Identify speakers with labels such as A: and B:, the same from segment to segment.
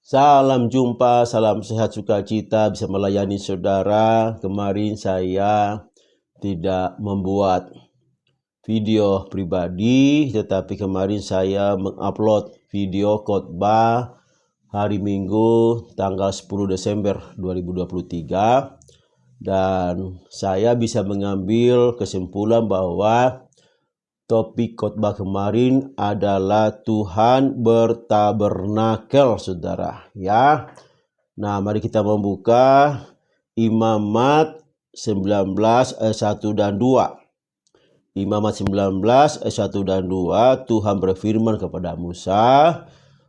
A: Salam jumpa, salam sehat sukacita bisa melayani saudara. Kemarin saya tidak membuat video pribadi, tetapi kemarin saya mengupload video khotbah hari Minggu tanggal 10 Desember 2023. Dan saya bisa mengambil kesimpulan bahwa topik khotbah kemarin adalah Tuhan bertabernakel, saudara. Ya. Nah, mari kita membuka Imamat 19 ayat 1 dan 2. Imamat 19 ayat 1 dan 2, Tuhan berfirman kepada Musa,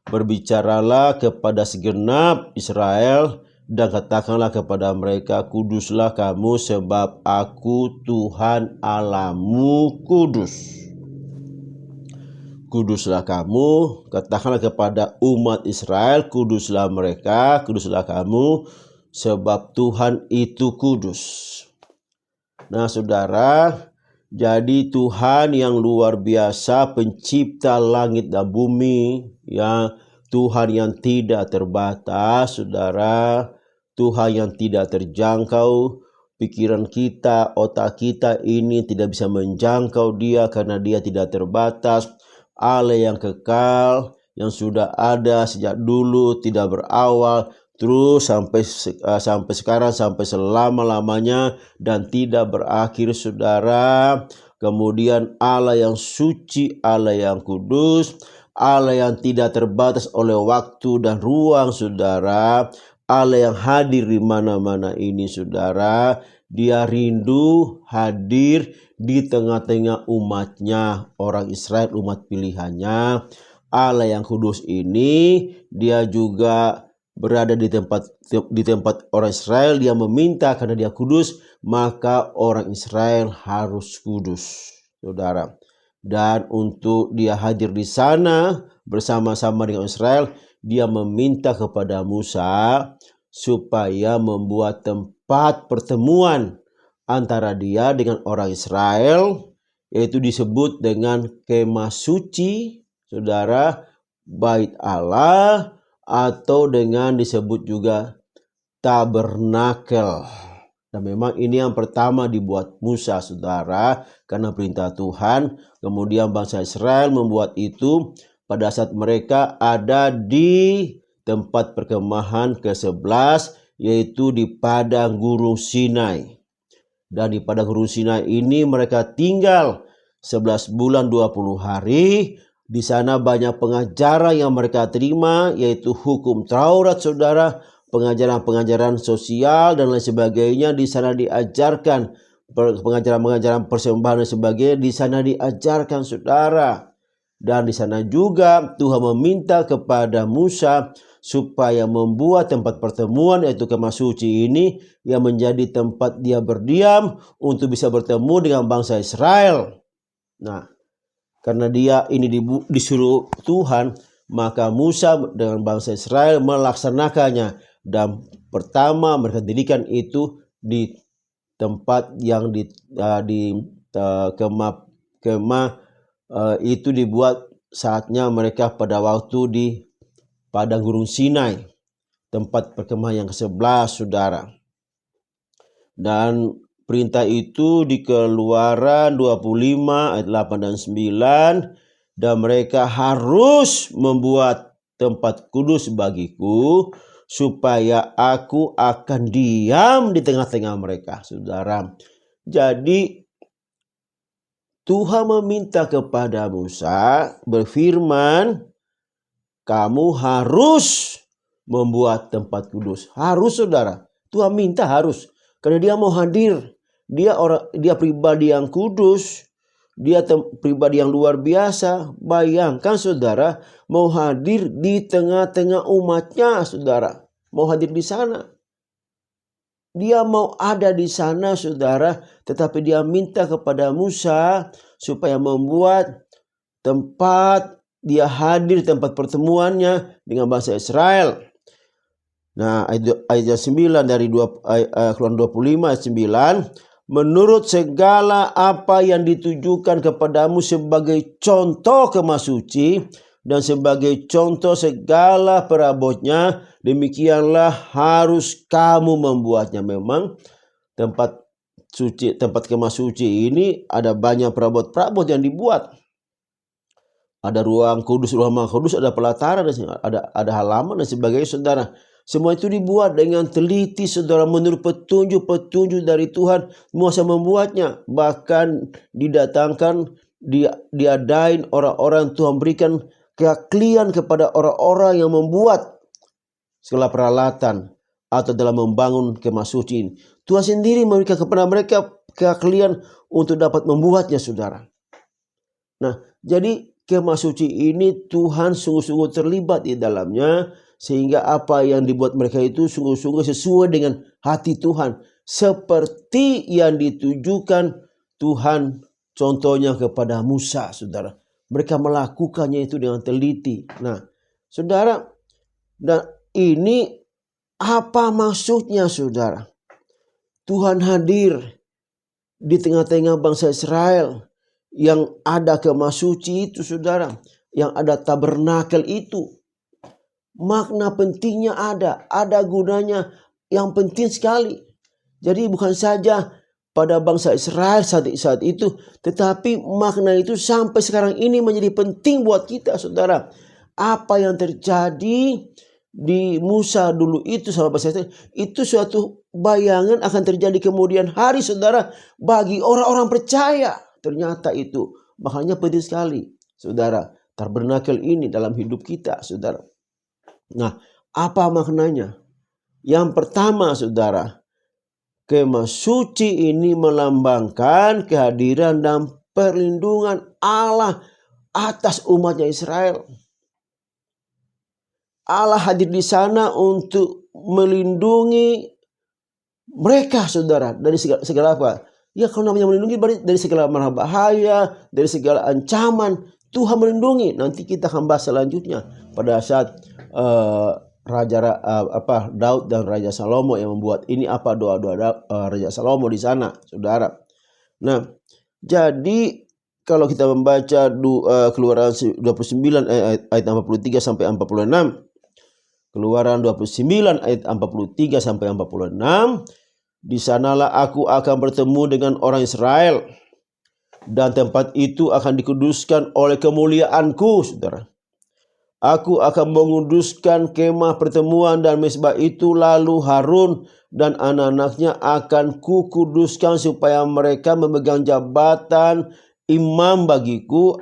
A: "Berbicaralah kepada segenap Israel dan katakanlah kepada mereka, kuduslah kamu sebab aku Tuhan Allahmu kudus." Kuduslah kamu, katakanlah kepada umat Israel, kuduslah mereka, kuduslah kamu, sebab Tuhan itu kudus. Nah, saudara, jadi Tuhan yang luar biasa, pencipta langit dan bumi, ya, Tuhan yang tidak terbatas, saudara, Tuhan yang tidak terjangkau. Pikiran kita, otak kita ini tidak bisa menjangkau Dia karena Dia tidak terbatas. Allah yang kekal, yang sudah ada sejak dulu, tidak berawal, terus sampai sekarang, sampai selama-lamanya dan tidak berakhir, saudara. Kemudian Allah yang suci, Allah yang kudus, Allah yang tidak terbatas oleh waktu dan ruang, saudara. Allah yang hadir di mana-mana ini, saudara. Dia rindu hadir di tengah-tengah umatnya, orang Israel, umat pilihannya. Allah yang kudus ini, dia juga berada di tempat orang Israel. Dia meminta karena dia kudus, maka orang Israel harus kudus, saudara. Dan untuk dia hadir di sana bersama-sama dengan Israel, dia meminta kepada Musa supaya membuat tempat pertemuan antara dia dengan orang Israel, yaitu disebut dengan kemah suci, saudara, bait Allah, atau dengan disebut juga tabernakel. Dan memang ini yang pertama dibuat Musa, saudara, karena perintah Tuhan. Kemudian bangsa Israel membuat itu pada saat mereka ada di tempat perkemahan ke-11, yaitu di padang gurun Sinai. Dan di padang gurun Sinai ini mereka tinggal 11 bulan 20 hari. Di sana banyak pengajaran yang mereka terima, yaitu hukum Taurat, saudara, pengajaran-pengajaran sosial dan lain sebagainya. Di sana diajarkan pengajaran-pengajaran persembahan dan sebagainya, di sana diajarkan, saudara. Dan di sana juga Tuhan meminta kepada Musa supaya membuat tempat pertemuan, yaitu kemah suci ini, yang menjadi tempat dia berdiam untuk bisa bertemu dengan bangsa Israel. Nah, karena dia ini disuruh Tuhan, maka Musa dengan bangsa Israel melaksanakannya. Dan pertama mereka dirikan itu di tempat yang kemah itu dibuat saatnya mereka pada waktu di padang gurun Sinai, tempat perkemahan yang ke-11, saudara. Dan perintah itu di Keluaran 25 ayat 8 dan 9. Dan mereka harus membuat tempat kudus bagiku, supaya aku akan diam di tengah-tengah mereka, saudara. Jadi Tuhan meminta kepada Musa, berfirman, kamu harus membuat tempat kudus. Harus, saudara. Tuhan minta harus. Karena dia mau hadir. Dia pribadi yang kudus. Dia pribadi yang luar biasa. Bayangkan, saudara, mau hadir di tengah-tengah umatnya, saudara. Mau hadir di sana. Dia mau ada di sana, saudara. Tetapi dia minta kepada Musa supaya membuat tempat dia hadir, tempat pertemuannya dengan bangsa Israel. Nah, ayat 9 dari Keluaran 25 ayat 9. Menurut segala apa yang ditujukan kepadamu sebagai contoh kemah suci dan sebagai contoh segala perabotnya, demikianlah harus kamu membuatnya. Memang tempat suci, tempat kemah suci ini ada banyak perabot-perabot yang dibuat. Ada ruang kudus, ruang maha kudus, ada pelataran, ada halaman dan sebagainya, saudara. Semua itu dibuat dengan teliti, saudara, menurut petunjuk dari Tuhan. Muasa membuatnya, bahkan didatangkan, diadain orang-orang Tuhan berikan keahlian kepada orang-orang yang membuat segala peralatan atau dalam membangun kemah suci ini. Tuhan sendiri memberikan kepada mereka keahlian untuk dapat membuatnya, saudara. Nah, jadi kemah suci ini Tuhan sungguh-sungguh terlibat di dalamnya, sehingga apa yang dibuat mereka itu sungguh-sungguh sesuai dengan hati Tuhan, seperti yang ditujukan Tuhan contohnya kepada Musa, saudara. Mereka melakukannya itu dengan teliti. Nah, saudara, dan ini apa maksudnya, saudara? Tuhan hadir di tengah-tengah bangsa Israel yang ada kemah suci itu, saudara, yang ada tabernakel itu. Makna pentingnya ada gunanya yang penting sekali. Jadi bukan saja pada bangsa Israel saat itu, tetapi makna itu sampai sekarang ini menjadi penting buat kita, saudara. Apa yang terjadi di Musa dulu itu sama bangsa Israel, itu suatu bayangan akan terjadi kemudian hari, saudara, bagi orang-orang percaya. Ternyata itu makanya penting sekali, saudara, tabernakel ini dalam hidup kita, saudara. Nah, apa maknanya? Yang pertama, saudara, kemah suci ini melambangkan kehadiran dan perlindungan Allah atas umatnya Israel. Allah hadir di sana untuk melindungi mereka, saudara, dari segala apa? Ya, kalau namanya melindungi dari segala mara bahaya, dari segala ancaman, Tuhan melindungi. Nanti kita akan bahas selanjutnya pada saat Daud dan Raja Salomo yang membuat ini doa-doa Raja Salomo di sana, saudara. Nah, jadi kalau kita membaca Keluaran 29 ayat 43 sampai 46, Keluaran 29 ayat 43 sampai 46, di sanalah aku akan bertemu dengan orang Israel, dan tempat itu akan dikuduskan oleh kemuliaanku, saudara. Aku akan menguduskan kemah pertemuan dan mezbah itu, lalu Harun dan anak-anaknya akan kukuduskan supaya mereka memegang jabatan imam bagiku.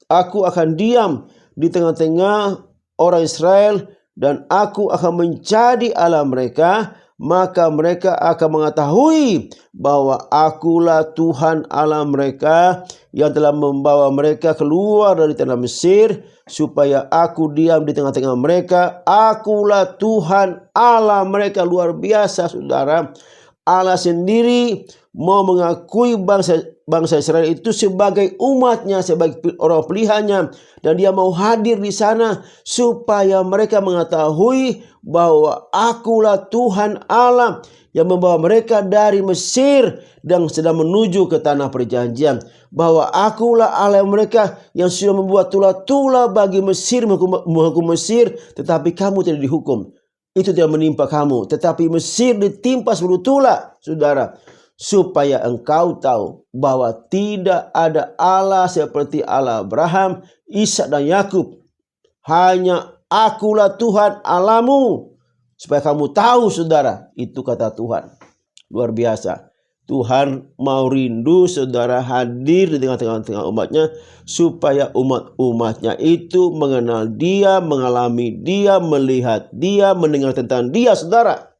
A: Aku akan diam di tengah-tengah orang Israel dan aku akan menjadi Allah mereka. Maka mereka akan mengetahui bahwa akulah Tuhan Allah mereka yang telah membawa mereka keluar dari tanah Mesir, supaya aku diam di tengah-tengah mereka. Akulah Tuhan Allah mereka. Luar biasa, saudara. Allah sendiri mau mengakui bangsa Israel itu sebagai umatnya, sebagai orang pilihannya, dan dia mau hadir di sana supaya mereka mengetahui bahwa akulah Tuhan Allah yang membawa mereka dari Mesir dan sedang menuju ke tanah perjanjian, bahwa akulah Allah mereka yang sudah membuat tula-tula bagi Mesir, menghukum Mesir, tetapi kamu tidak dihukum. Itu tidak menimpa kamu, tetapi Mesir ditimpa 10 tula, saudara, supaya engkau tahu bahwa tidak ada Allah seperti Allah Abraham, Ishak dan Yakub. Hanya akulah Tuhan Allahmu. Supaya kamu tahu, saudara, itu kata Tuhan. Luar biasa. Tuhan mau rindu, saudara, hadir di tengah-tengah umatnya, supaya umat-umatnya itu mengenal dia, mengalami dia, melihat dia, mendengar tentang dia, saudara.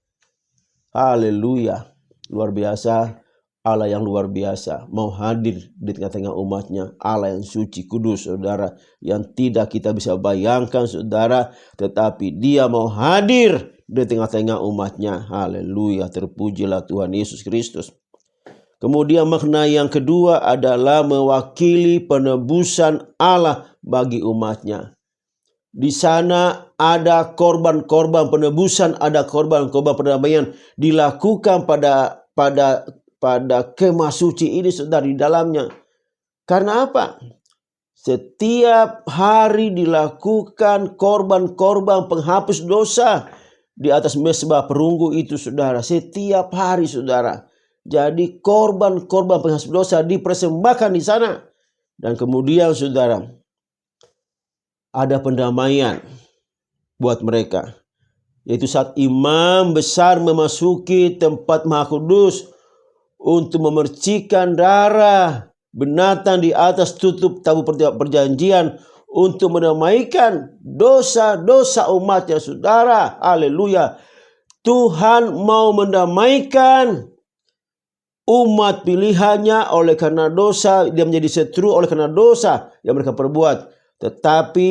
A: Haleluya. Luar biasa. Allah yang luar biasa mau hadir di tengah-tengah umatnya. Allah yang suci, kudus, saudara, yang tidak kita bisa bayangkan, saudara, tetapi dia mau hadir di tengah-tengah umatnya. Haleluya. Terpujilah Tuhan Yesus Kristus. Kemudian makna yang kedua adalah mewakili penebusan Allah bagi umatnya. Di sana ada korban-korban penebusan, ada korban-korban perdamaian dilakukan pada kemah suci ini, saudara, di dalamnya. Karena apa? Setiap hari dilakukan korban-korban penghapus dosa di atas mezbah perunggu itu, saudara. Setiap hari, saudara. Jadi korban-korban penghapus dosa dipersembahkan di sana. Dan kemudian, saudara, ada pendamaian buat mereka. Yaitu saat imam besar memasuki tempat Maha Kudus untuk memercikan darah binatang di atas tutup tabut perjanjian untuk mendamaikan dosa-dosa umatnya, saudara. Haleluya. Tuhan mau mendamaikan umat pilihannya oleh karena dosa. Dia menjadi seteru oleh karena dosa yang mereka perbuat. Tetapi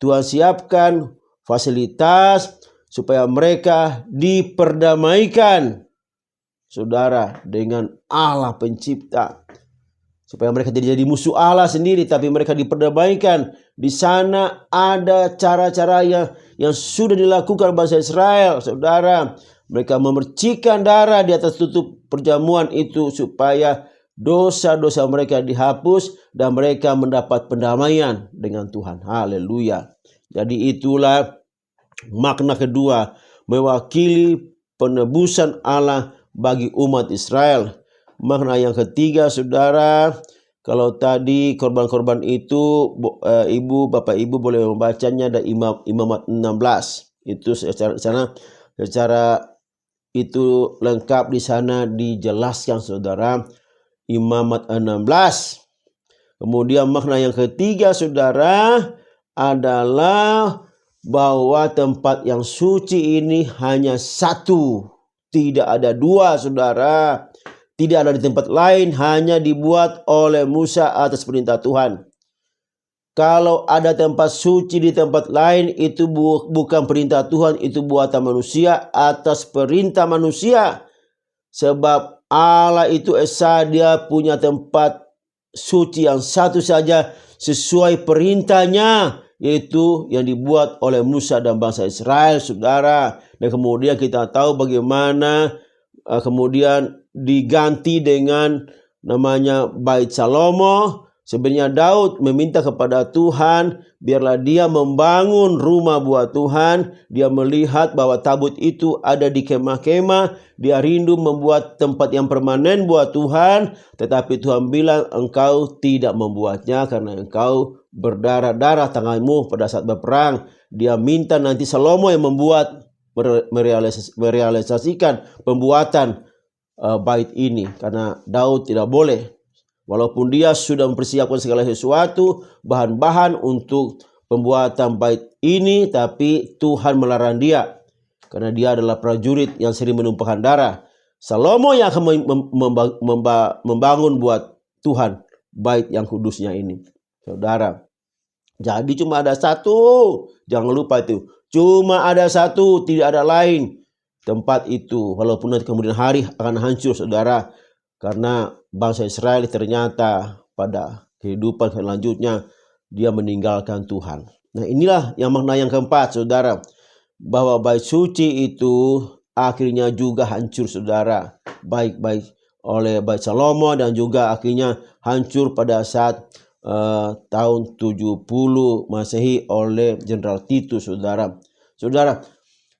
A: Tuhan siapkan fasilitas supaya mereka diperdamaikan, saudara, dengan Allah pencipta. Supaya mereka tidak jadi musuh Allah sendiri, tapi mereka diperdamaikan. Di sana ada cara-cara yang sudah dilakukan bangsa Israel, saudara. Mereka memercikan darah di atas tutup perjamuan itu supaya dosa-dosa mereka dihapus dan mereka mendapat pendamaian dengan Tuhan. Haleluya. Jadi itulah makna kedua, mewakili penebusan Allah bagi umat Israel. Makna yang ketiga, saudara, kalau tadi korban-korban itu Bapak Ibu boleh membacanya dari Imamat 16. Itu secara itu lengkap di sana dijelaskan, saudara. Imamat 16. Kemudian makna yang ketiga, saudara, adalah bahwa tempat yang suci ini hanya satu, tidak ada dua, saudara. Tidak ada di tempat lain, hanya dibuat oleh Musa atas perintah Tuhan. Kalau ada tempat suci di tempat lain, itu bukan perintah Tuhan, itu buatan manusia atas perintah manusia. Sebab Allah itu esa, dia punya tempat suci yang satu saja sesuai perintahnya, yaitu yang dibuat oleh Musa dan bangsa Israel, saudara. Dan kemudian kita tahu bagaimana kemudian diganti dengan namanya Bait Salomo. Sebenarnya Daud meminta kepada Tuhan, biarlah dia membangun rumah buat Tuhan. Dia melihat bahwa tabut itu ada di kemah-kemah. Dia rindu membuat tempat yang permanen buat Tuhan. Tetapi Tuhan bilang, engkau tidak membuatnya karena engkau berdarah-darah tanganmu pada saat berperang. Dia minta nanti Salomo yang membuat, merealisasikan pembuatan bait ini, karena Daud tidak boleh. Walaupun dia sudah mempersiapkan segala sesuatu, bahan-bahan untuk pembuatan bait ini, tapi Tuhan melarang dia. Karena dia adalah prajurit yang sering menumpahkan darah. Salomo yang akan membangun buat Tuhan bait yang kudusnya ini, saudara. Jadi cuma ada satu, jangan lupa itu. Cuma ada satu, tidak ada lain tempat itu. Walaupun nanti kemudian hari akan hancur, saudara. Karena bangsa Israel ternyata pada kehidupan selanjutnya dia meninggalkan Tuhan. Nah, inilah yang makna yang keempat, saudara. Bahwa bait suci itu akhirnya juga hancur, saudara. Baik oleh Bait Salomo dan juga akhirnya hancur pada saat tahun 70 Masehi oleh Jenderal Titus, saudara. Saudara,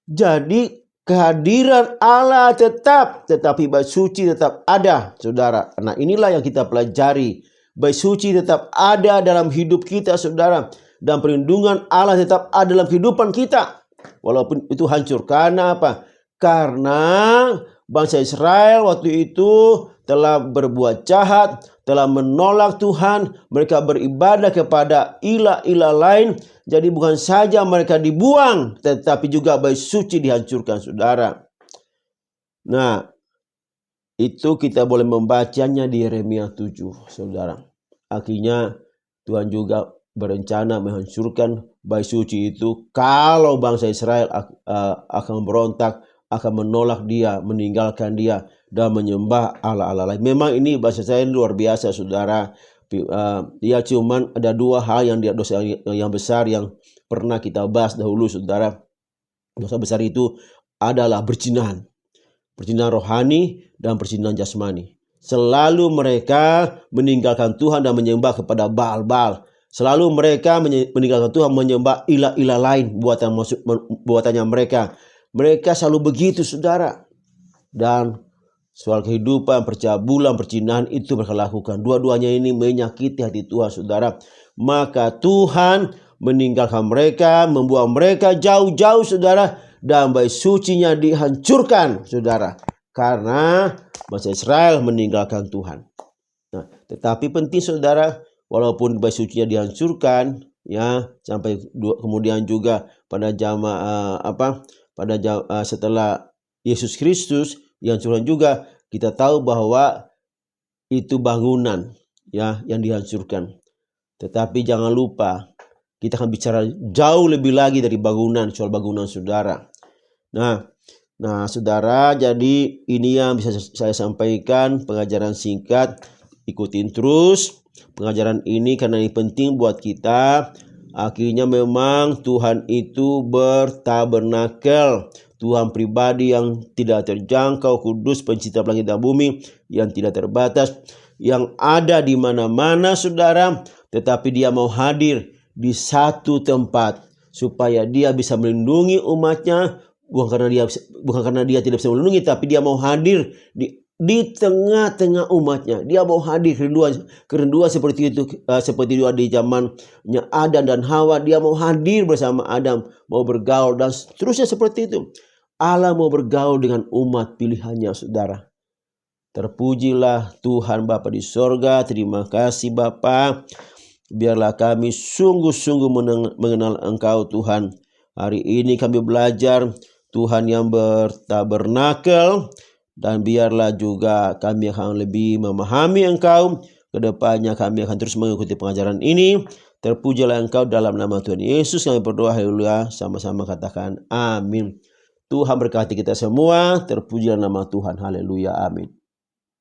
A: jadi kehadiran Allah tetap, tetapi bait suci tetap ada, saudara. Nah, inilah yang kita pelajari. Bait suci tetap ada dalam hidup kita, saudara. Dan perlindungan Allah tetap ada dalam kehidupan kita. Walaupun itu hancur. Karena apa? Karena bangsa Israel waktu itu telah berbuat jahat, telah menolak Tuhan. Mereka beribadah kepada ilah-ilah lain. Jadi bukan saja mereka dibuang, tetapi juga bait suci dihancurkan, saudara. Nah, itu kita boleh membacanya di Yeremia 7, saudara. Akhirnya Tuhan juga berencana menghancurkan bait suci itu kalau bangsa Israel akan berontak, akan menolak dia, meninggalkan dia, dan menyembah Allah-Allah lain. Memang ini bahasa saya luar biasa, saudara. Ya, cuman ada dua hal yang dosa yang besar yang pernah kita bahas dahulu, saudara. Dosa besar itu adalah perzinahan rohani dan perzinahan jasmani. Selalu mereka meninggalkan Tuhan dan menyembah kepada Baal-Baal. Selalu mereka meninggalkan Tuhan, menyembah ilah-ilah lain buatannya mereka. Mereka selalu begitu, saudara. Dan soal kehidupan, percabulan, percinahan itu mereka lakukan. Dua-duanya ini menyakiti hati Tuhan, saudara. Maka Tuhan meninggalkan mereka, membuang mereka jauh-jauh, saudara. Dan bait sucinya dihancurkan, saudara. Karena bangsa Israel meninggalkan Tuhan. Nah, tetapi penting, saudara, walaupun bait sucinya dihancurkan, ya, sampai kemudian juga pada setelah Yesus Kristus dihancurkan juga, kita tahu bahwa itu bangunan, ya, yang dihancurkan. Tetapi jangan lupa, kita akan bicara jauh lebih lagi dari bangunan, soal bangunan, saudara. Nah, saudara, jadi ini yang bisa saya sampaikan, pengajaran singkat. Ikutin terus pengajaran ini karena ini penting buat kita. Akhirnya memang Tuhan itu bertabernakel, Tuhan pribadi yang tidak terjangkau, kudus, pencipta langit dan bumi, yang tidak terbatas, yang ada di mana-mana, saudara. Tetapi dia mau hadir di satu tempat supaya dia bisa melindungi umatnya. Bukan karena dia tidak bisa melindungi, tapi dia mau hadir di tengah-tengah umatnya. Dia mau hadir, kerinduan seperti itu di zamannya Adam dan Hawa. Dia mau hadir bersama Adam, mau bergaul dan seterusnya seperti itu. Allah mau bergaul dengan umat pilihannya, saudara. Terpujilah Tuhan Bapa di sorga. Terima kasih Bapa. Biarlah kami sungguh-sungguh mengenal Engkau, Tuhan. Hari ini kami belajar Tuhan yang bertabernakel. Dan biarlah juga kami akan lebih memahami Engkau. Kedepannya kami akan terus mengikuti pengajaran ini. Terpujilah Engkau, dalam nama Tuhan Yesus kami berdoa, haleluya. Sama-sama katakan amin. Tuhan berkati kita semua. Terpujilah nama Tuhan, haleluya, amin.